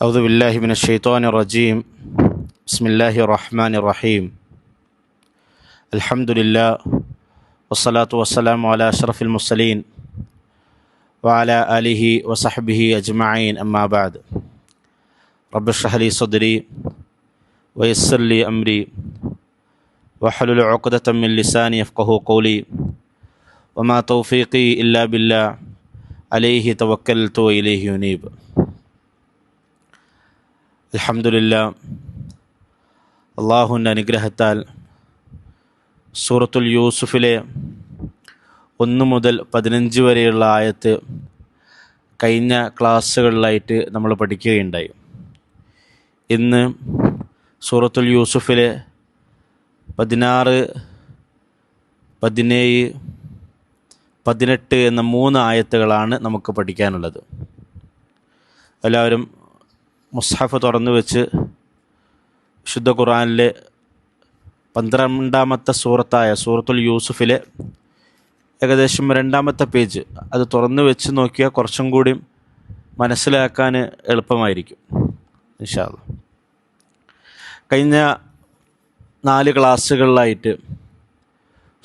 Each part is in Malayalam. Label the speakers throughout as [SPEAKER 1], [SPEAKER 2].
[SPEAKER 1] أعوذ بالله من الشيطان الرجيم. بسم الله الرحمن الرحيم. الحمد لله والصلاة والسلام على أشرف المرسلين وعلى آله وصحبه أجمعين. أما بعد. رب اشرح لي صدري ويسر لي أمري واحلل عقدة من لساني يفقهوا قولي وما توفيقي إلا بالله عليه توكلت وإليه ينيب. അൽഹംദുലില്ലാ, അള്ളാഹുവിൻ്റെ അനുഗ്രഹത്താൽ സൂറത്തുൽ യൂസുഫിലെ 1 മുതൽ 15 വരെയുള്ള ആയത്ത് കഴിഞ്ഞ ക്ലാസ്സുകളിലായിട്ട് നമ്മൾ പഠിക്കുകയുണ്ടായി. ഇന്ന് സൂറത്തുൽ യൂസുഫിലെ 16, 17, 18 എന്ന 3 ആയത്തുകളാണ് നമുക്ക് പഠിക്കാനുള്ളത്. എല്ലാവരും മുസ്ഹഫ് തുറന്നു വെച്ച് വിശുദ്ധ ഖുർആനിലെ 12ാമത്തെ സൂറത്തായ സൂറത്തുൽ യൂസുഫിലെ ഏകദേശം 2ാമത്തെ പേജ് അത് തുറന്നു വെച്ച് നോക്കിയാൽ കുറച്ചും കൂടി മനസ്സിലാക്കാൻ എളുപ്പമായിരിക്കും ഇൻഷാ അല്ലാഹ്. കഴിഞ്ഞ 4 ക്ലാസ്സുകളിലായിട്ട്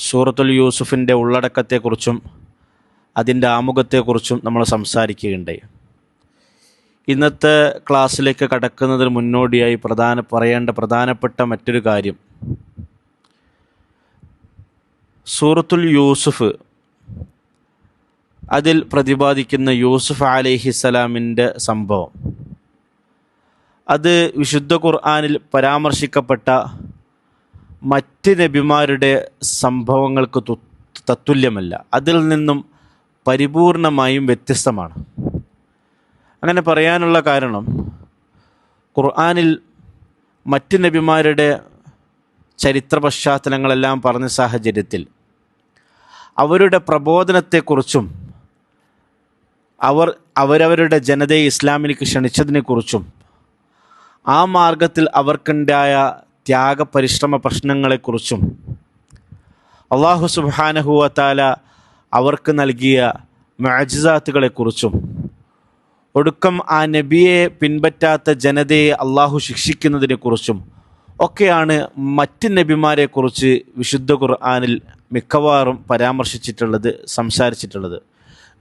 [SPEAKER 1] സൂറത്തുൽ യൂസുഫിൻ്റെ ഉള്ളടക്കത്തെക്കുറിച്ചും അതിൻ്റെ ആമുഖത്തെക്കുറിച്ചും നമ്മൾ സംസാരിക്കുകയുണ്ടായി. ഇന്നത്തെ ക്ലാസ്സിലേക്ക് കടക്കുന്നതിന് മുന്നോടിയായി പറയേണ്ട പ്രധാനപ്പെട്ട മറ്റൊരു കാര്യം, സൂറത്തുൽ യൂസുഫ് അതിൽ പ്രതിപാദിക്കുന്ന യൂസുഫ് അലൈഹിസ്സലാമിൻ്റെ സംഭവം, അത് വിശുദ്ധ ഖുർആനിൽ പരാമർശിക്കപ്പെട്ട മറ്റ് നബിമാരുടെ സംഭവങ്ങൾക്ക് തത്തുല്യമല്ല, അതിൽ നിന്നും പരിപൂർണമായും വ്യത്യസ്തമാണ്. അങ്ങനെ പറയാനുള്ള കാരണം, ഖുർആനിൽ മറ്റ് നബിമാരുടെ ചരിത്ര പശ്ചാത്തലങ്ങളെല്ലാം പറഞ്ഞ സാഹചര്യത്തിൽ അവരുടെ പ്രബോധനത്തെക്കുറിച്ചും അവരവരുടെ ജനതയെ ഇസ്ലാമിലേക്ക് ക്ഷണിച്ചതിനെക്കുറിച്ചും ആ മാർഗത്തിൽ അവർക്കുണ്ടായ ത്യാഗപരിശ്രമ പ്രശ്നങ്ങളെക്കുറിച്ചും അല്ലാഹു സുബ്ഹാനഹു വ തആല അവർക്ക് നൽകിയ മുഅ്ജിസാത്തുകളെക്കുറിച്ചും ഒടുക്കം ആ നബിയെ പിൻപറ്റാത്ത ജനതയെ അള്ളാഹു ശിക്ഷിക്കുന്നതിനെക്കുറിച്ചും ഒക്കെയാണ് മറ്റ് നബിമാരെക്കുറിച്ച് വിശുദ്ധ ഖുർആനിൽ മിക്കവാറും പരാമർശിച്ചിട്ടുള്ളത്, സംസാരിച്ചിട്ടുള്ളത്.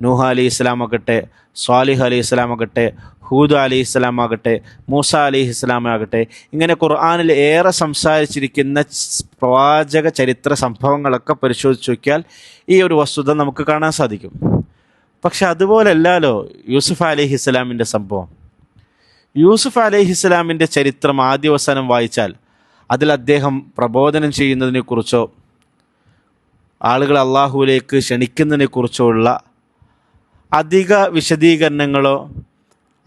[SPEAKER 1] നൂഹ അലൈഹി ഇസ്ലാമാകട്ടെ, സ്വാലിഹ് അലൈഹി ഇസ്ലാമാകട്ടെ, ഹൂദ് അലൈഹി ഇസ്ലാമാകട്ടെ, മൂസ അലൈഹി ഇസ്ലാമാകട്ടെ, ഇങ്ങനെ ഖുർആനിൽ ഏറെ സംസാരിച്ചിരിക്കുന്ന പ്രവാചക ചരിത്ര സംഭവങ്ങളൊക്കെ പരിശോധിച്ച് നോക്കിയാൽ ഈ ഒരു വസ്തുത നമുക്ക് കാണാൻ സാധിക്കും. പക്ഷെ അതുപോലല്ലോ യൂസുഫ് അലൈഹിസ്സലാമിൻ്റെ സംഭവം. യൂസുഫ് അലൈഹിസ്സലാമിൻ്റെ ചരിത്രം ആദ്യവസാനം വായിച്ചാൽ അതിൽ അദ്ദേഹം പ്രബോധനം ചെയ്യുന്നതിനെക്കുറിച്ചോ ആളുകൾ അള്ളാഹുവിലേക്ക് ക്ഷണിക്കുന്നതിനെക്കുറിച്ചോ ഉള്ള അധിക വിശദീകരണങ്ങളോ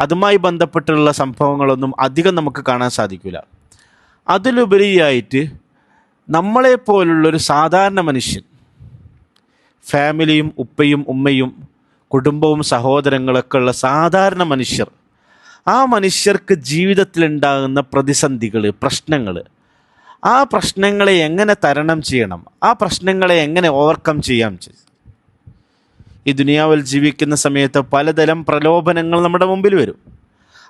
[SPEAKER 1] അതുമായി ബന്ധപ്പെട്ടുള്ള സംഭവങ്ങളൊന്നും അധികം നമുക്ക് കാണാൻ സാധിക്കില്ല. അതിലുപരിയായിട്ട് നമ്മളെപ്പോലുള്ളൊരു സാധാരണ മനുഷ്യൻ, ഫാമിലിയും ഉപ്പയും ഉമ്മയും കുടുംബവും സഹോദരങ്ങളൊക്കെ ഉള്ള സാധാരണ മനുഷ്യർ, ആ മനുഷ്യർക്ക് ജീവിതത്തിലുണ്ടാകുന്ന പ്രതിസന്ധികൾ, പ്രശ്നങ്ങൾ, ആ പ്രശ്നങ്ങളെ എങ്ങനെ തരണം ചെയ്യണം, ആ പ്രശ്നങ്ങളെ എങ്ങനെ ഓവർകം ചെയ്യാം. ഈ ദുനിയാവിൽ ജീവിക്കുന്ന സമയത്ത് പലതരം പ്രലോഭനങ്ങൾ നമ്മുടെ മുമ്പിൽ വരും.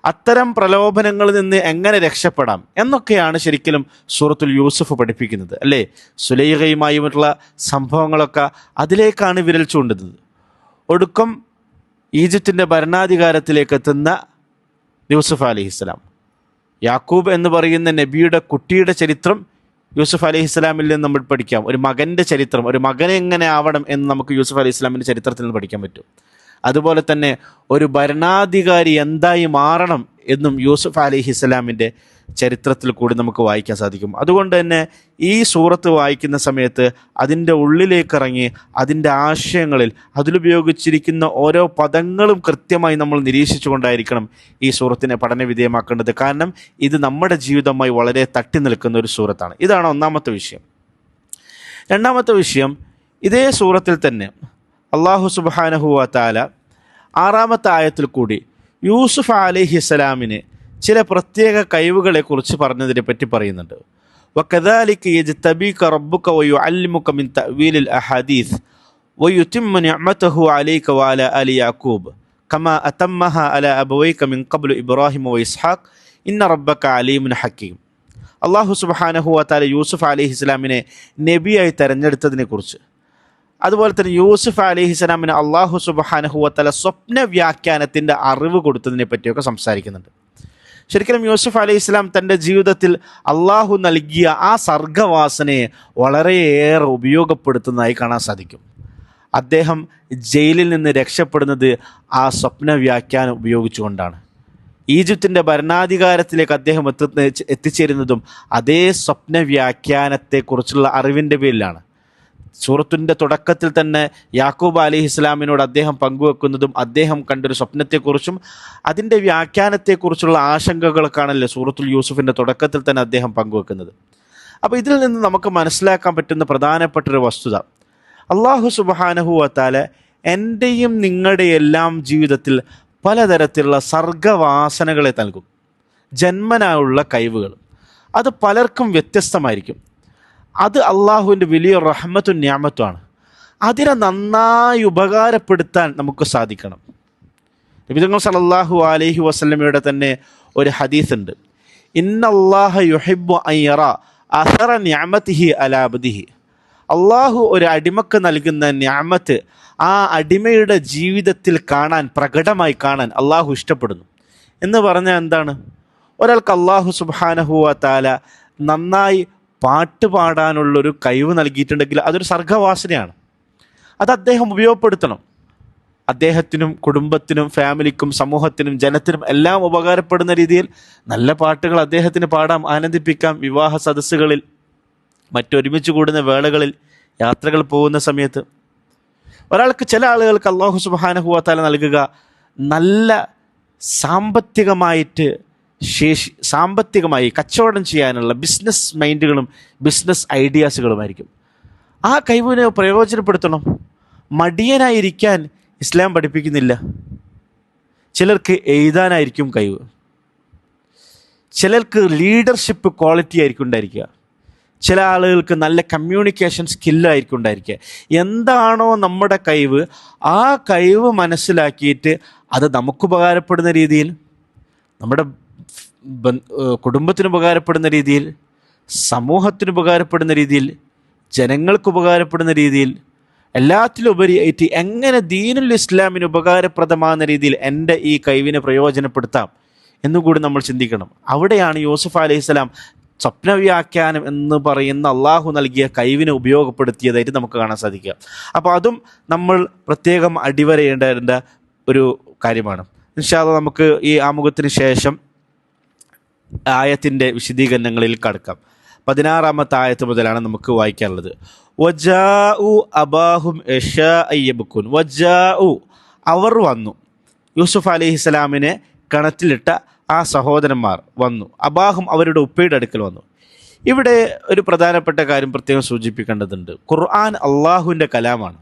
[SPEAKER 1] അത്തരം പ്രലോഭനങ്ങളിൽ നിന്ന് എങ്ങനെ രക്ഷപ്പെടാം എന്നൊക്കെയാണ് ശരിക്കും സൂറത്തുൽ യൂസുഫ് പഠിപ്പിക്കുന്നത്, അല്ലേ? സുലൈഖയുമായിട്ടുള്ള സംഭവങ്ങളൊക്കെ അതിലേക്കാണ് വിരൽ ചൂണ്ടുന്നത്. ഒടുക്കം ഈജിപ്തിൻ്റെ ഭരണാധികാരത്തിലേക്ക് എത്തുന്ന യൂസുഫ് അലൈഹിസ്സലാം, യാക്കൂബ് എന്ന് പറയുന്ന നബിയുടെ കുട്ടിയുടെ ചരിത്രം യൂസുഫ് അലൈഹിസ്സലാമിൽ നിന്ന് നമ്മൾ പഠിക്കാം. ഒരു മകൻ്റെ ചരിത്രം, ഒരു മകൻ എങ്ങനെ ആവണം എന്ന് നമുക്ക് യൂസുഫ് അലൈഹിസ്സലാമിൻ്റെ ചരിത്രത്തിൽ നിന്ന് പഠിക്കാൻ പറ്റും. അതുപോലെ തന്നെ ഒരു ഭരണാധികാരി എന്തായി മാറണം എന്നും യൂസുഫ് അലൈഹിസ്സലാമിൻ്റെ ചരിത്രത്തിൽ കൂടി നമുക്ക് വായിക്കാൻ സാധിക്കും. അതുകൊണ്ട് തന്നെ ഈ സൂറത്ത് വായിക്കുന്ന സമയത്ത് അതിൻ്റെ ഉള്ളിലേക്കിറങ്ങി അതിൻ്റെ ആശയങ്ങളിൽ അതിലുപയോഗിച്ചിരിക്കുന്ന ഓരോ പദങ്ങളും കൃത്യമായി നമ്മൾ നിരീക്ഷിച്ചു കൊണ്ടായിരിക്കണം ഈ സൂറത്തിനെ പഠനവിധേയമാക്കേണ്ടത്. കാരണം ഇത് നമ്മുടെ ജീവിതവുമായി വളരെ തട്ടി നിൽക്കുന്ന ഒരു സൂറത്താണ്. ഇതാണ് ഒന്നാമത്തെ വിഷയം. രണ്ടാമത്തെ വിഷയം, ഇതേ സൂറത്തിൽ തന്നെ അല്ലാഹു സുബ്ഹാനഹു വ തആല 6ാമത്തെ ആയത്തിൽ കൂടി യൂസുഫ് അലൈഹിസ്സലാമിന് ചില പ്രത്യേക കഴിവുകളെക്കുറിച്ച് പറഞ്ഞതിനെ പറ്റി പറയുന്നുണ്ട്. വകദാലിക യജ്തബീക റബ്ബുക വയുഅല്ലിമുക മിൻ തഅവീലിൽ അഹാദീസ് വയുതിമ്മു നിഅമതഹു അലൈക വഅലാ ആലി യാക്കൂബ് കമാ അതമ്മഹ അലാ അബവൈക മിൻ ഖബ്ലു ഇബ്രാഹിം വ ഇസ്ഹാഖ് ഇന്ന റബ്ബക അലീമുൻ ഹക്കീം. അള്ളാഹു സുബ്ഹാനഹു വ തആല യൂസുഫ് അലൈഹിസ്സലാമിനെ നബിയായി തെരഞ്ഞെടുത്തതിനെക്കുറിച്ച്, അതുപോലെ തന്നെ യൂസുഫ് അലൈഹിസ്സലാമിന് അള്ളാഹു സുബ്ഹാനഹു വ തആല സ്വപ്ന വ്യാഖ്യാനത്തിൻ്റെ അറിവ് കൊടുത്തതിനെ പറ്റിയൊക്കെ സംസാരിക്കുന്നുണ്ട്. ശരിക്കും യൂസുഫ് അലൈഹിസ്സലാം തൻ്റെ ജീവിതത്തിൽ അള്ളാഹു നൽകിയ ആ സർഗവാസനയെ വളരെയേറെ ഉപയോഗപ്പെടുത്തുന്നതായി കാണാൻ സാധിക്കും. അദ്ദേഹം ജയിലിൽ നിന്ന് രക്ഷപ്പെടുന്നത് ആ സ്വപ്ന വ്യാഖ്യാനം ഉപയോഗിച്ചുകൊണ്ടാണ്. ഈജിപ്തിൻ്റെ ഭരണാധികാരത്തിലേക്ക് അദ്ദേഹം എത്തിച്ചേരുന്നതും അതേ സ്വപ്ന വ്യാഖ്യാനത്തെക്കുറിച്ചുള്ള അറിവിൻ്റെ പേരിലാണ്. സൂറത്തിൻ്റെ തുടക്കത്തിൽ തന്നെ യാക്കൂബ് അലൈഹിസ്സലാമിനോട് അദ്ദേഹം പങ്കുവെക്കുന്നതും അദ്ദേഹം കണ്ടൊരു സ്വപ്നത്തെക്കുറിച്ചും അതിൻ്റെ വ്യാഖ്യാനത്തെക്കുറിച്ചുള്ള ആശങ്കകൾക്കാണല്ലോ സൂറത്തുൽ യൂസുഫിൻ്റെ തുടക്കത്തിൽ തന്നെ അദ്ദേഹം പങ്കുവെക്കുന്നത്. അപ്പോൾ ഇതിൽ നിന്ന് നമുക്ക് മനസ്സിലാക്കാൻ പറ്റുന്ന പ്രധാനപ്പെട്ടൊരു വസ്തുത, അള്ളാഹു സുബ്ഹാനഹു വ തആല എൻ്റെയും നിങ്ങളുടെയെല്ലാം ജീവിതത്തിൽ പലതരത്തിലുള്ള സർഗവാസനകളെ നൽകും. ജന്മനായുള്ള കഴിവുകൾ അത് പലർക്കും വ്യത്യസ്തമായിരിക്കും. അത് അള്ളാഹുവിൻ്റെ വലിയ റഹ്മത്തും നിഅമത്തുമാണ്. അതിനെ നന്നായി ഉപകാരപ്പെടുത്താൻ നമുക്ക് സാധിക്കണം. നബി തങ്ങൾ സല്ലല്ലാഹു അലൈഹി വസല്ലമയുടെ തന്നെ ഒരു ഹദീസ് ഉണ്ട്, ഇന്നല്ലാഹ യുഹിബ്ബു അൻ യറാ അസറ നിഅമതിഹി അലാ അബ്ദിഹി. അള്ളാഹു ഒരു അടിമക്ക് നൽകുന്ന നിഅമത്ത് ആ അടിമയുടെ ജീവിതത്തിൽ കാണാൻ, പ്രകടമായി കാണാൻ അള്ളാഹു ഇഷ്ടപ്പെടുന്നു. എന്ന് പറഞ്ഞാൽ എന്താണ്? ഒരാൾക്ക് അള്ളാഹു സുബ്ഹാനഹു വ തആല നന്നായി പാട്ട് പാടാനുള്ളൊരു കഴിവ് നൽകിയിട്ടുണ്ടെങ്കിൽ അതൊരു സർഗവാസനയാണ്. അത് അദ്ദേഹം ഉപയോഗപ്പെടുത്തണം. അദ്ദേഹത്തിനും കുടുംബത്തിനും ഫാമിലിക്കും സമൂഹത്തിനും ജനത്തിനും എല്ലാം ഉപകാരപ്പെടുന്ന രീതിയിൽ നല്ല പാട്ടുകൾ അദ്ദേഹത്തിന് പാടാം, ആനന്ദിപ്പിക്കാം. വിവാഹ സദസ്സുകളിൽ, മറ്റൊരുമിച്ച് കൂടുന്ന വേളകളിൽ, യാത്രകൾ പോകുന്ന സമയത്ത്. ഒരാൾക്ക്, ചില ആളുകൾക്ക് അല്ലാഹു സുബ്ഹാനഹു വ തആല നൽകുക നല്ല സാമ്പത്തികമായി കച്ചവടം ചെയ്യാനുള്ള ബിസിനസ് മൈൻഡുകളും ബിസിനസ് ഐഡിയാസുകളുമായിരിക്കും. ആ കഴിവിനെ പ്രയോജനപ്പെടുത്തണം. മടിയനായിരിക്കാൻ ഇസ്ലാം പഠിപ്പിക്കുന്നില്ല. ചിലർക്ക് എഴുതാനായിരിക്കും കഴിവ്, ചിലർക്ക് ലീഡർഷിപ്പ് ക്വാളിറ്റി ആയിരിക്കും ഉണ്ടായിരിക്കുക, ചില ആളുകൾക്ക് നല്ല കമ്മ്യൂണിക്കേഷൻ സ്കില്ലായിരിക്കും ഉണ്ടായിരിക്കുക. എന്താണോ നമ്മുടെ കഴിവ്, ആ കഴിവ് മനസ്സിലാക്കിയിട്ട് അത് നമുക്ക് ഉപകാരപ്പെടുന്ന രീതിയിൽ, നമ്മുടെ കുടുംബത്തിന് ഉപകാരപ്പെടുന്ന രീതിയിൽ, സമൂഹത്തിന് ഉപകാരപ്പെടുന്ന രീതിയിൽ, ജനങ്ങൾക്ക് ഉപകാരപ്പെടുന്ന രീതിയിൽ, എല്ലാത്തിലും ഉപരിയായിട്ട് എങ്ങനെ ദീനുൽ ഇസ്ലാമിന് ഉപകാരപ്രദമാകുന്ന രീതിയിൽ എൻ്റെ ഈ കഴിവിനെ പ്രയോജനപ്പെടുത്താം എന്നുകൂടി നമ്മൾ ചിന്തിക്കണം. അവിടെയാണ് യൂസുഫ് അലൈഹിസ്സലാം സ്വപ്നവ്യാഖ്യാനം എന്ന് പറയുന്ന അള്ളാഹു നൽകിയ കഴിവിനെ ഉപയോഗപ്പെടുത്തിയതായിട്ട് നമുക്ക് കാണാൻ സാധിക്കുക. അപ്പോൾ അതും നമ്മൾ പ്രത്യേകം അടിവരയിടേണ്ട ഒരു കാര്യമാണ്. ഇൻഷാ അല്ലാഹ് നമുക്ക് ഈ ആമുഖത്തിന് ശേഷം ആയത്തിൻ്റെ വിശദീകരണങ്ങളിൽ കടക്കാം. 16-ാമത്തെ ആയത്ത് മുതലാണ് നമുക്ക് വായിക്കാനുള്ളത്. വജാഉ അബാഹും യശാഅ യബ്കുൻ. വജാഉ, അവർ വന്നു. യൂസുഫ് അലൈഹിസ്സലാമിനെ കിണറ്റിലിട്ട ആ സഹോദരന്മാർ വന്നു. അബാഹും, അവരുടെ ഉപ്പയുടെ അടുക്കൽ വന്നു. ഇവിടെ ഒരു പ്രധാനപ്പെട്ട കാര്യം പ്രത്യേകം സൂചിപ്പിക്കേണ്ടതുണ്ട്. ഖുർആൻ അള്ളാഹുവിൻ്റെ കലാമാണ്.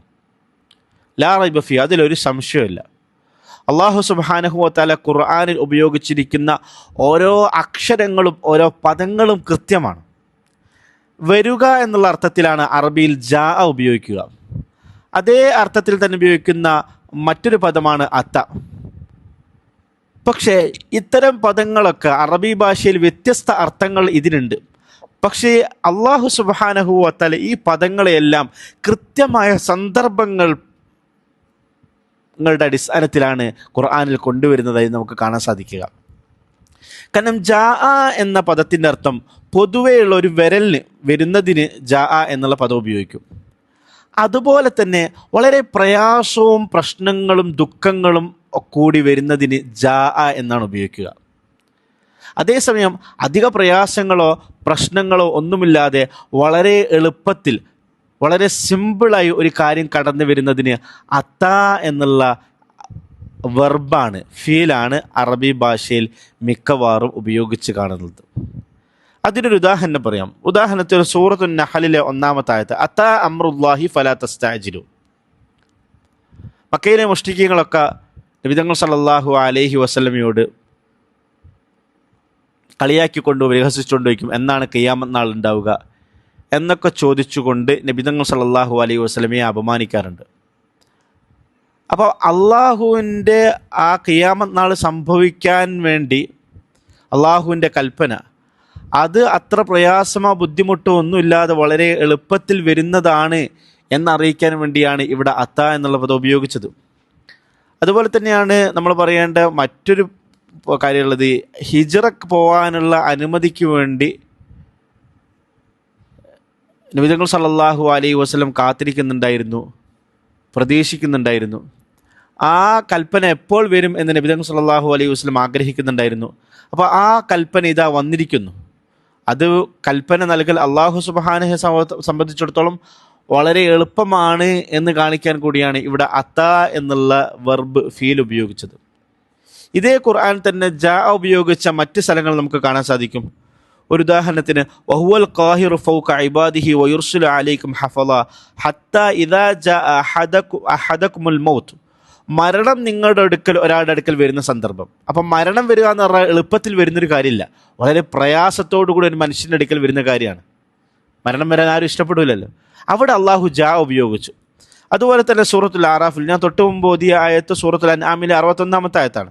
[SPEAKER 1] ലാ റൈബ ഫീ, അതിലൊരു സംശയമില്ല. അള്ളാഹു സുബ്ഹാനഹു വ തആല ഖുർആനിൽ ഉപയോഗിച്ചിരിക്കുന്ന ഓരോ അക്ഷരങ്ങളും ഓരോ പദങ്ങളും കൃത്യമാണ്. വരുക എന്നുള്ള അർത്ഥത്തിലാണ് അറബിയിൽ ജാ ഉപയോഗിക്കുക. അതേ അർത്ഥത്തിൽ തന്നെ ഉപയോഗിക്കുന്ന മറ്റൊരു പദമാണ് അത്ത. പക്ഷേ ഇത്തരം പദങ്ങളൊക്കെ അറബി ഭാഷയിൽ വ്യത്യസ്ത അർത്ഥങ്ങൾ ഇതിനുണ്ട്. പക്ഷേ അള്ളാഹു സുബ്ഹാനഹു വ തആല ഈ പദങ്ങളെയെല്ലാം കൃത്യമായ സന്ദർഭങ്ങളുടെ അടിസ്ഥാനത്തിലാണ് ഖുർആനിൽ കൊണ്ടുവരുന്നതായി നമുക്ക് കാണാൻ സാധിക്കുക. കാരണം ജാ എന്ന പദത്തിൻ്റെ അർത്ഥം പൊതുവെയുള്ള ഒരു വിരലിന് വരുന്നതിന് ജാ എന്നുള്ള പദം ഉപയോഗിക്കും. അതുപോലെ തന്നെ വളരെ പ്രയാസവും പ്രശ്നങ്ങളും ദുഃഖങ്ങളും കൂടി വരുന്നതിന് ജാ എന്നാണ് ഉപയോഗിക്കുക. അതേസമയം അധിക പ്രയാസങ്ങളോ പ്രശ്നങ്ങളോ ഒന്നുമില്ലാതെ വളരെ എളുപ്പത്തിൽ വളരെ സിമ്പിളായി ഒരു കാര്യം കടന്നു വരുന്നതിന് അത്താ എന്നുള്ള വെർബാണ്, ഫീലാണ് അറബി ഭാഷയിൽ മിക്കവാറും ഉപയോഗിച്ച് കാണുന്നത്. അതിനൊരു ഉദാഹരണം പറയാം. ഉദാഹരണത്തിന് സൂറത്തുൻ നഹലിലെ 1-ാമത്തെ ആയത്ത്, അത്താ അംറുല്ലാഹി ഫലാ തസ്തഅജിലു. മക്കയിലെ മുശ്രിക്കീങ്ങളൊക്കെ നബി തങ്ങൾ സല്ലല്ലാഹു അലൈഹി വസല്ലമയോട് കളിയാക്കിക്കൊണ്ടു പരിഹസിച്ചുകൊണ്ടിരിക്കും, എന്നാണ് ഖിയാമത്ത് നാൾ ഉണ്ടാവുക എന്നൊക്കെ ചോദിച്ചുകൊണ്ട് നബി തങ്ങൾ സല്ലല്ലാഹു അലൈഹി വസല്ലമയെ അപമാനിക്കാറുണ്ട്. അപ്പോൾ അള്ളാഹുവിൻ്റെ ആ ഖിയാമത്ത് നാൾ സംഭവിക്കാൻ വേണ്ടി അള്ളാഹുവിൻ്റെ കൽപ്പന അത് അത്ര പ്രയാസമോ ബുദ്ധിമുട്ടോ ഒന്നുമില്ലാതെ വളരെ എളുപ്പത്തിൽ വരുന്നതാണ് എന്നറിയിക്കാൻ വേണ്ടിയാണ് ഇവിടെ അത്ത എന്നുള്ള പദം ഉപയോഗിച്ചത്. അതുപോലെ തന്നെയാണ് നമ്മൾ പറയേണ്ട മറ്റൊരു കാര്യമുള്ളത്, ഹിജ്റക്ക് പോകാനുള്ള അനുമതിക്ക് വേണ്ടി നബി തങ്ങൾ സല്ലല്ലാഹു അലൈഹി വസല്ലം കാത്തിരിക്കുന്നുണ്ടായിരുന്നു, പ്രതീക്ഷിക്കുന്നുണ്ടായിരുന്നു. ആ കൽപ്പന എപ്പോൾ വരും എന്ന് നബി തങ്ങൾ സല്ലല്ലാഹു അലൈഹി വസല്ലം ആഗ്രഹിക്കുന്നുണ്ടായിരുന്നു. അപ്പോൾ ആ കൽപ്പന ഇതാ വന്നിരിക്കുന്നു. അത് കൽപ്പന നൽകൽ അള്ളാഹു സുബ്ഹാനഹു സംബന്ധിച്ചിടത്തോളം വളരെ എളുപ്പമാണ് എന്ന് കാണിക്കാൻ കൂടിയാണ് ഇവിടെ അത്ത എന്നുള്ള വെർബ് ഫീൽ ഉപയോഗിച്ചത്. ഇതേ ഖുർആൻ തന്നെ ജാ ഉപയോഗിച്ച മറ്റ് സ്ഥലങ്ങൾ നമുക്ക് കാണാൻ സാധിക്കും. ഒരു ഉദാഹരണത്തിന്, വഹുവൽ ഖാഹിറു ഫൗക ഇബാദിഹി വയുർസിലു അലൈക്കും ഹഫള ഹത്താ ഇദാ ജാ അഹദകുമുൽ മൗത്ത്. മരണം നിങ്ങളുടെ അടുക്കൽ ഒരാളുടെ അടുക്കൽ വരുന്ന സന്ദർഭം. അപ്പം മരണം വരിക എന്ന് പറഞ്ഞാൽ എളുപ്പത്തിൽ വരുന്നൊരു കാര്യമില്ല, വളരെ പ്രയാസത്തോടു കൂടി ഒരു മനുഷ്യൻ്റെ അടുക്കൽ വരുന്ന കാര്യമാണ്. മരണം വരാൻ ആരും ഇഷ്ടപ്പെടില്ലല്ലോ. അവിടെ അള്ളാഹു ജാ ഉപയോഗിച്ചു. അതുപോലെ തന്നെ സൂറത്തുൽ ആറാഫിൽ, ഞാൻ തൊട്ട് മുമ്പ് ഓതിയ ആയത്ത് സൂറത്തുൽ അൻആമിലെ 61-ാമത്തെ ആയത്താണ്.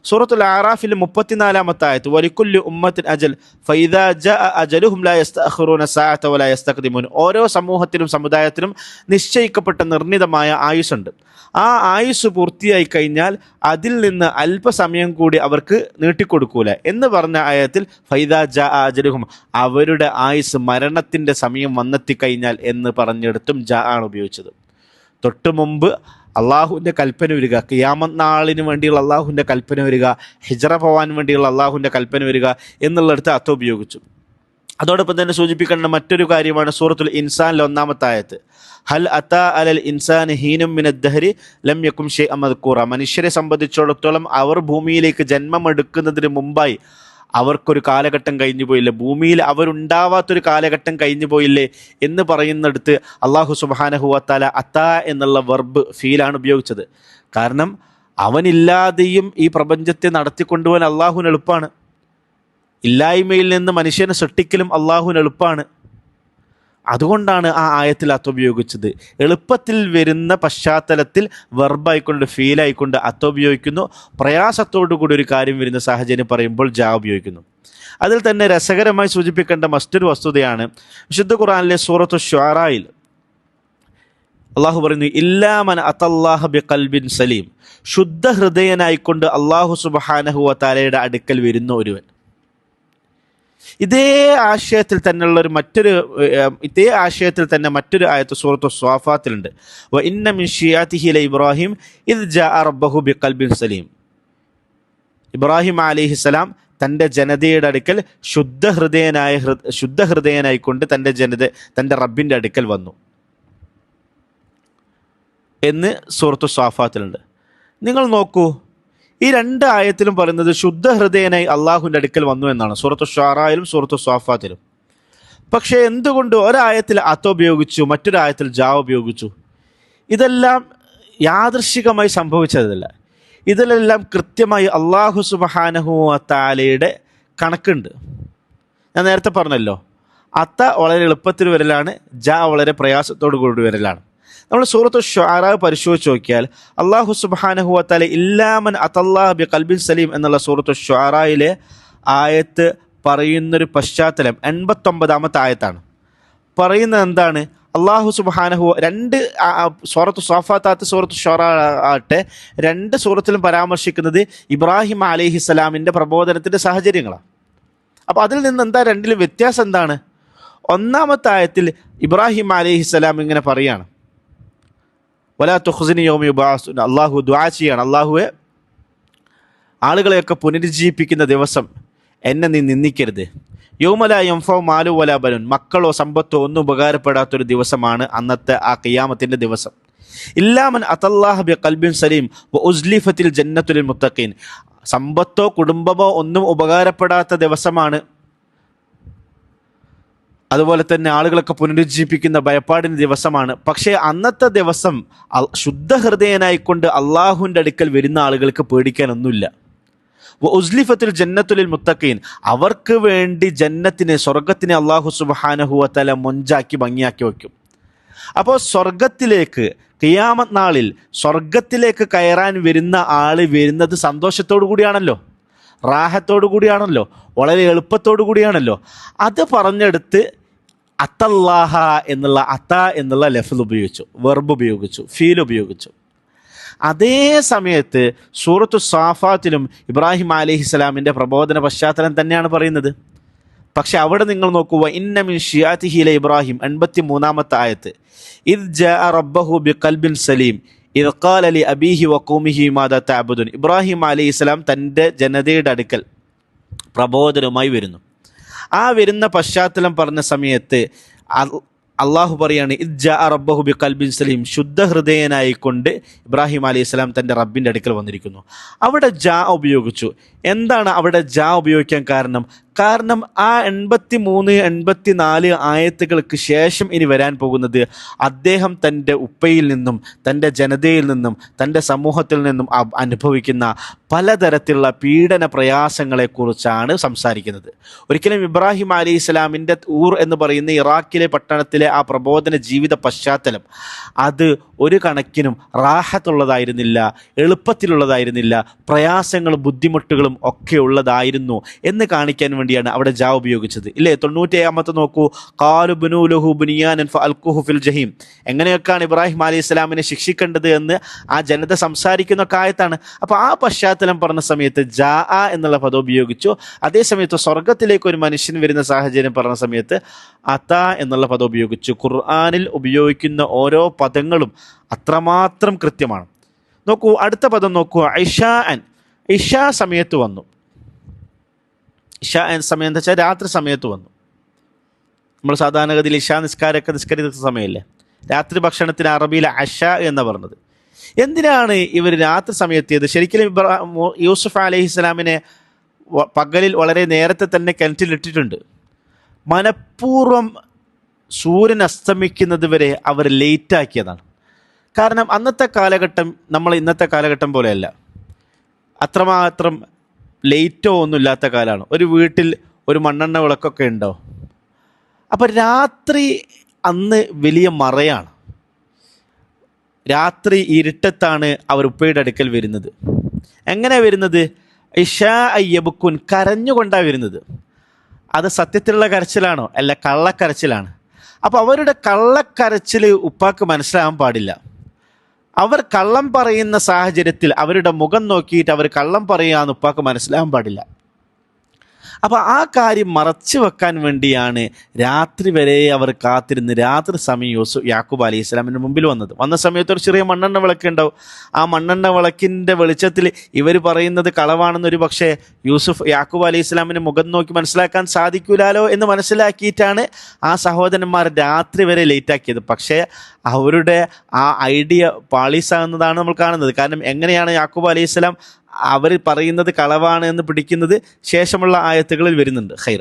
[SPEAKER 1] സൂറത്തുൽ ആറാഫിൽ 34-ാമത്തെ ആയത്ത്, വലിക്കുല്ലി ഉമ്മത്തിൻ അജൽ ഫൈദാ ജാഅ അജലുഹും ലാ യസ്തഅഖിറൂന സഅത വലാ യസ്തഖ്ദിമൂൻ. ഓരോ സമൂഹത്തിനും സമുദായത്തിനും നിശ്ചയിക്കപ്പെട്ട നിർണിതമായ ആയുസ്സുണ്ട്. ആ ആയുസ് പൂർത്തിയായി കഴിഞ്ഞാൽ അതിൽ നിന്ന് അല്പസമയം കൂടി അവർക്ക് നീട്ടിക്കൊടുക്കൂല എന്ന് പറഞ്ഞ ആയത്തിൽ ഫൈദാ ജാഅ അജലുഹും, അവരുടെ ആയുസ് മരണത്തിൻ്റെ സമയം വന്നെത്തിക്കഴിഞ്ഞാൽ എന്ന് പറഞ്ഞെടുത്തും ജാ ആണ് ഉപയോഗിച്ചത്. തൊട്ടു മുമ്പ് അള്ളാഹുവിൻ്റെ കൽപ്പന വരിക, ഖിയാമത്ത് നാളിന് വേണ്ടിയുള്ള അള്ളാഹുവിൻ്റെ കൽപ്പന വരിക, ഹിജ്റ പോകാൻ വേണ്ടിയുള്ള അള്ളാഹുവിൻ്റെ കൽപ്പന വരിക എന്നുള്ളിടത്ത് അത്ത ഉപയോഗിച്ചു. അതോടൊപ്പം തന്നെ സൂചിപ്പിക്കേണ്ട മറ്റൊരു കാര്യമാണ് സൂറത്തുൽ ഇൻസാനിലെ 1-ാമത്തെ ആയത്ത്, ഹൽ അതാ അലൽ ഇൻസാനി ഹീനും മിനദ് ദഹരി ലം യകും ശൈഅൻ മദ്കൂറ. മനുഷ്യരെ സംബന്ധിച്ചിടത്തോളം അവർ ഭൂമിയിലേക്ക് ജന്മമെടുക്കുന്നതിന് മുമ്പായി അവർക്കൊരു കാലഘട്ടം കഴിഞ്ഞു പോയില്ലേ, ഭൂമിയിൽ അവരുണ്ടാവാത്തൊരു കാലഘട്ടം കഴിഞ്ഞു പോയില്ലേ എന്ന് പറയുന്നിടത്ത് അള്ളാഹു സുബ്ഹാനഹു വ തആല അത്താ എന്നുള്ള വെർബ് ഫീലാണ് ഉപയോഗിച്ചത്. കാരണം അവനില്ലാതെയും ഈ പ്രപഞ്ചത്തെ നടത്തിക്കൊണ്ടുപോകാൻ അള്ളാഹുവിന് എളുപ്പമാണ്. ഇല്ലായ്മയിൽ നിന്ന് മനുഷ്യനെ സൃഷ്ടിക്കലും അള്ളാഹുവിന് എളുപ്പമാണ്. അതുകൊണ്ടാണ് ആ ആയത്തിൽ അത്ത ഉപയോഗിച്ചത്. എളുപ്പത്തിൽ വരുന്ന പശ്ചാത്തലത്തിൽ വെർബായിക്കൊണ്ട് ഫീലായിക്കൊണ്ട് അത്ത ഉപയോഗിക്കുന്നു. പ്രയാസത്തോടു കൂടി ഒരു കാര്യം വരുന്ന സാഹചര്യം പറയുമ്പോൾ ജാ ഉപയോഗിക്കുന്നു. അതിൽ തന്നെ രസകരമായി സൂചിപ്പിക്കേണ്ട മറ്റൊരു വസ്തുതയാണ് വിശുദ്ധ ഖുർആനിലെ സൂറത്തു ശുആറയിൽ അള്ളാഹു പറയുന്നു, ഇല്ലാ മൻ അത്തല്ലാഹ ബിഖൽബിൻ സലീം. ശുദ്ധ ഹൃദയനായിക്കൊണ്ട് അള്ളാഹു സുബ്ഹാനഹു വ തആലയുടെ അടുക്കൽ വരുന്ന ഒരുവൻ. ഇതേ ആശയത്തിൽ തന്നെ മറ്റൊരു ആയത്ത് സൂറത്തു സ്വാഫാത്തിലുണ്ട്, വ ഇന്ന മിൻ ശിയാതിഹി ലഇബ്രാഹിം ഇദ് ജാഅ റബ്ബഹു ബിഖൽബിൻ സലീം. ഇബ്രാഹിം അലൈഹിസ്സലാം തൻ്റെ ജനതയുടെ അടുക്കൽ ശുദ്ധ ഹൃദയനായിക്കൊണ്ട് തൻ്റെ റബ്ബിൻ്റെ അടുക്കൽ വന്നു എന്ന് സൂറത്തു സ്വാഫാത്തിലുണ്ട്. നിങ്ങൾ നോക്കൂ, ഈ രണ്ട് ആയത്തിലും പറയുന്നത് ശുദ്ധ ഹൃദയനായി അള്ളാഹുവിൻ്റെ അടുക്കൽ വന്നു എന്നാണ്, സൂറത്തു ഷുആറയിലും സൂറത്തു സ്വാഫാത്തിലും. പക്ഷേ എന്തുകൊണ്ട് ഒരായത്തിൽ അത്ത ഉപയോഗിച്ചു, മറ്റൊരായത്തിൽ ജാ ഉപയോഗിച്ചു? ഇതെല്ലാം യാദൃശ്ചികമായി സംഭവിച്ചതല്ല. ഇതിലെല്ലാം കൃത്യമായി അള്ളാഹു സുബ്ഹാനഹു വ തആലയുടെ കണക്കുണ്ട്. ഞാൻ നേരത്തെ പറഞ്ഞല്ലോ, അത്ത വളരെ എളുപ്പത്തിൽ വരലാണ്, ജാ വളരെ പ്രയാസത്തോടു കൂടി വരലാണ്. നമ്മൾ സൂറത്തു ശുആറ പരിശോധിച്ച് നോക്കിയാൽ അള്ളാഹു സുബ്ഹാനഹു വ തആല ഇല്ലാ മൻ അത്തല്ലാഹ ബിഖൽബിൻ സലീം എന്നുള്ള സൂറത്തു ശുആറയിലെ ആയത്ത് പറയുന്നൊരു പശ്ചാത്തലം 89-ാമത്തെ ആയത്താണ്. പറയുന്നത് എന്താണ്? അള്ളാഹു സുബ്ഹാനഹു രണ്ട് സൂറത്തു സ്വാഫാത്ത് സൂറത്തു ശുആറ ആകട്ടെ, രണ്ട് സൂറത്തിലും പരാമർശിക്കുന്നത് ഇബ്രാഹിം അലൈഹിസ്സലാമിൻ്റെ പ്രബോധനത്തിൻ്റെ സാഹചര്യങ്ങളാണ്. അപ്പോൾ അതിൽ നിന്ന് എന്താ രണ്ടിലും വ്യത്യാസം എന്താണ്? ഒന്നാമത്തെ ആയത്തിൽ ഇബ്രാഹിം അലൈഹിസ്സലാം ഇങ്ങനെ പറയാണ്, വലാ തുഖ്സിനി യൗമ യുബ്അസൂൻ. അള്ളാഹു ദുആ ചെയ്യാണ്, അള്ളാഹുവെ ആളുകളെയൊക്കെ പുനരുജ്ജീവിപ്പിക്കുന്ന ദിവസം എന്നെ നീ നിന്ദിക്കരുത്. യൗമ ലാ യൻഫഉ മാലു വലാ ബനൂൻ. മക്കളോ സമ്പത്തോ ഒന്നും ഉപകാരപ്പെടാത്തൊരു ദിവസമാണ് അന്നത്തെ ആ ഖിയാമത്തിൻ്റെ ദിവസം. ഇല്ലാ മൻ അത്തല്ലാഹ ബിഖൽബിൻ സലീം വ ഉസ്ലിഫത്തിൽ ജന്നത്തുൽ ലിൽ മുത്തഖീൻ. സമ്പത്തോ കുടുംബമോ ഒന്നും ഉപകാരപ്പെടാത്ത ദിവസമാണ്. അതുപോലെ തന്നെ ആളുകളൊക്കെ പുനരുജ്ജീവിപ്പിക്കുന്ന ഭയപ്പാടിൻ്റെ ദിവസമാണ്. പക്ഷേ അന്നത്തെ ദിവസം ശുദ്ധ ഹൃദയനായിക്കൊണ്ട് അള്ളാഹുവിൻ്റെ അടുക്കൽ വരുന്ന ആളുകൾക്ക് പേടിക്കാനൊന്നുമില്ല. ഉസ്ലിഫത്തുൽ ജന്നത്തുൽ ലിൽ മുത്തഖീൻ. അവർക്ക് വേണ്ടി ജന്നത്തിനെ, സ്വർഗത്തിനെ അള്ളാഹു സുബ്ഹാനഹു വ തആല മൊഞ്ചാക്കി ഭംഗിയാക്കി വയ്ക്കും. അപ്പോൾ സ്വർഗത്തിലേക്ക് ഖിയാമത്ത് നാളിൽ സ്വർഗത്തിലേക്ക് കയറാൻ വരുന്ന ആൾ വരുന്നത് സന്തോഷത്തോടു കൂടിയാണല്ലോ, റാഹത്തോടു കൂടിയാണല്ലോ, വളരെ എളുപ്പത്തോടു കൂടിയാണല്ലോ. അത് പറഞ്ഞെടുത്ത് അത്തല്ലാഹ എന്നുള്ള ലഫ്ള് ഉപയോഗിച്ചു, വെർബ് ഉപയോഗിച്ചു, ഫീൽ ഉപയോഗിച്ചു. അതേ സമയത്ത് സൂറത്തു സാഫാത്തിലും ഇബ്രാഹിം അലൈഹിസ്സലാമിൻ്റെ പ്രബോധന പശ്ചാത്തലം തന്നെയാണ് പറയുന്നത്. പക്ഷെ അവിടെ നിങ്ങൾ നോക്കുക, ഇന്ന മിൻ ഷിയാതിഹി ഇബ്രാഹിം 83-ാമത്തെ ആയത്ത്, ഇദ് ജാഅ റബ്ബഹു ബിഖൽബിൻ സലീം ഇദ് ഖാല ലി അബീഹി വഖൗമിഹി മാദാ തഅബുദൂൻ. ഇബ്രാഹിം അലൈഹിസ്സലാം തൻ്റെ ജനതയുടെ അടുക്കൽ പ്രബോധനവുമായി വരുന്നു. ആ വരുന്ന പശ്ചാത്തലം പറഞ്ഞ സമയത്ത് അള്ളാഹു പറയാണ്, ഇദ് ജാഅ റബ്ബഹു ബിഖൽബിൻ സലീം, ശുദ്ധഹൃദയനായിക്കൊണ്ട് ഇബ്രാഹിം അലൈഹിസ്സലാം തൻ്റെ റബ്ബിൻ്റെ അടുക്കൽ വന്നിരിക്കുന്നു. അവിടെ ജാ ഉപയോഗിച്ചു. എന്താണ് അവിടെ ജാ ഉപയോഗിക്കാൻ കാരണം? കാരണം ആ 83, 84 ആയത്തുകൾക്ക് ശേഷം ഇനി വരാൻ പോകുന്നത് അദ്ദേഹം തൻ്റെ ഉപ്പയിൽ നിന്നും തൻ്റെ ജനതയിൽ നിന്നും തൻ്റെ സമൂഹത്തിൽ നിന്നും അനുഭവിക്കുന്ന പലതരത്തിലുള്ള പീഡന പ്രയാസങ്ങളെക്കുറിച്ചാണ് സംസാരിക്കുന്നത്. ഒരിക്കലും ഇബ്രാഹിം അലൈഹി സ്വലാമിൻ്റെ ഊർ എന്ന് പറയുന്ന ഇറാഖിലെ പട്ടണത്തിലെ ആ പ്രബോധന ജീവിത പശ്ചാത്തലം അത് ഒരു കണക്കിനും റാഹത്തുള്ളതായിരുന്നില്ല, എളുപ്പത്തിലുള്ളതായിരുന്നില്ല, പ്രയാസങ്ങളും ബുദ്ധിമുട്ടുകളും ഒക്കെ ഉള്ളതായിരുന്നു എന്ന് കാണിക്കാൻ വേണ്ടിയാണ് അവിടെ ജാ ഉപയോഗിച്ചത്. ഇല്ലേ, 97-ാമത്തെ നോക്കൂ, ഖാലു ബനൂ ലഹു ബുനിയാനൻ ഫഅൽഖുഹു ഫിൽ ജഹീം. എങ്ങനെയൊക്കെയാണ് ഇബ്രാഹിം അലൈഹി സ്വലാമിനെ ശിക്ഷിക്കേണ്ടത് എന്ന് ആ ജനത സംസാരിക്കുന്ന ആയത്താണ്. അപ്പോൾ ആ പശ്ചാത്തലം പറഞ്ഞ സമയത്ത് ജാ എന്നുള്ള പദം ഉപയോഗിച്ചു. അതേസമയത്ത് സ്വർഗത്തിലേക്ക് ഒരു മനുഷ്യൻ വരുന്ന സാഹചര്യം പറഞ്ഞ സമയത്ത് അത എന്നുള്ള പദം ഉപയോഗിച്ചു. ഖുർആനിൽ ഉപയോഗിക്കുന്ന ഓരോ പദങ്ങളും അത്രമാത്രം കൃത്യമാണ്. നോക്കൂ, അടുത്ത പദം നോക്കൂ, ഇഷാ സമയത്ത് വന്നു. ഇഷാ സമയം എന്താ വെച്ചാൽ രാത്രി സമയത്ത് വന്നു. നമ്മൾ സാധാരണഗതിയിൽ ഇഷാ നിസ്കാരമൊക്കെ നിസ്കരിക്കുന്ന സമയമല്ലേ. രാത്രി ഭക്ഷണത്തിന് അറബിയിൽ അഷ എന്ന് പറഞ്ഞത്. എന്തിനാണ് ഇവർ രാത്രി സമയത്തിയത്? ശരിക്കും യൂസുഫ് അലൈഹിസ്സലാമിനെ പകലിൽ വളരെ നേരത്തെ തന്നെ കിണറ്റിലിട്ടിട്ടുണ്ട്. മനഃപൂർവ്വം സൂര്യൻ അസ്തമിക്കുന്നത് വരെ അവർ ലേറ്റാക്കിയതാണ്. കാരണം അന്നത്തെ കാലഘട്ടം നമ്മൾ ഇന്നത്തെ കാലഘട്ടം പോലെയല്ല, അത്രമാത്രം ലേറ്റോ ഒന്നുമില്ലാത്ത കാലമാണ്. ഒരു വീട്ടിൽ ഒരു മണ്ണെണ്ണ വിളക്കൊക്കെ ഉണ്ടോ? അപ്പോൾ രാത്രി അന്ന് വലിയ മറയാണ്. രാത്രി ഇരുട്ടത്താണ് അവർ ഉപ്പയുടെ അടുക്കൽ വരുന്നത്. എങ്ങനെ വരുന്നത്? ഇഷാ അയ്യബുക്കുൻ, കരഞ്ഞുകൊണ്ടാണ് വരുന്നത്. അത് സത്യത്തിലുള്ള കരച്ചിലാണോ? അല്ല, കള്ളക്കരച്ചിലാണ്. അപ്പോൾ അവരുടെ കള്ളക്കരച്ചിൽ ഉപ്പാക്ക് മനസ്സിലാകാൻ പാടില്ല. അവർ കള്ളം പറയുന്ന സാഹചര്യത്തിൽ അവരുടെ മുഖം നോക്കിയിട്ട് അവർ കള്ളം പറയുകയെന്ന് ഉപ്പാക്ക് മനസ്സിലാകാൻ പാടില്ല. അപ്പോൾ ആ കാര്യം മറച്ചു വെക്കാൻ വേണ്ടിയാണ് രാത്രി വരെ അവർ കാത്തിരുന്ന് രാത്രി സമയം യാക്കൂബ് അലൈഹി സ്വലാമിൻ്റെ മുമ്പിൽ വന്ന സമയത്ത് ഒരു ചെറിയ മണ്ണെണ്ണ വിളക്ക് ഉണ്ടാവും. ആ മണ്ണെണ്ണ വിളക്കിൻ്റെ വെളിച്ചത്തിൽ ഇവർ പറയുന്നത് കളവാണെന്നൊരു പക്ഷേ യാക്കൂബ് അലൈഹി സ്വലാമിൻ്റെ മുഖം നോക്കി മനസ്സിലാക്കാൻ സാധിക്കൂലോ എന്ന് മനസ്സിലാക്കിയിട്ടാണ് ആ സഹോദരന്മാർ രാത്രി വരെ ലേറ്റാക്കിയത്. പക്ഷേ അവരുടെ ആ ഐഡിയ പാളീസാകുന്നതാണ് നമ്മൾ കാണുന്നത്. കാരണം എങ്ങനെയാണ് യാക്കൂബ് അലൈഹി സ്വലാം അവർ പറയുന്നത് കളവാണ് എന്ന് പിടിക്കുന്നത് ശേഷമുള്ള ആയത്തുകളിൽ വരുന്നുണ്ട്. ഖൈർ.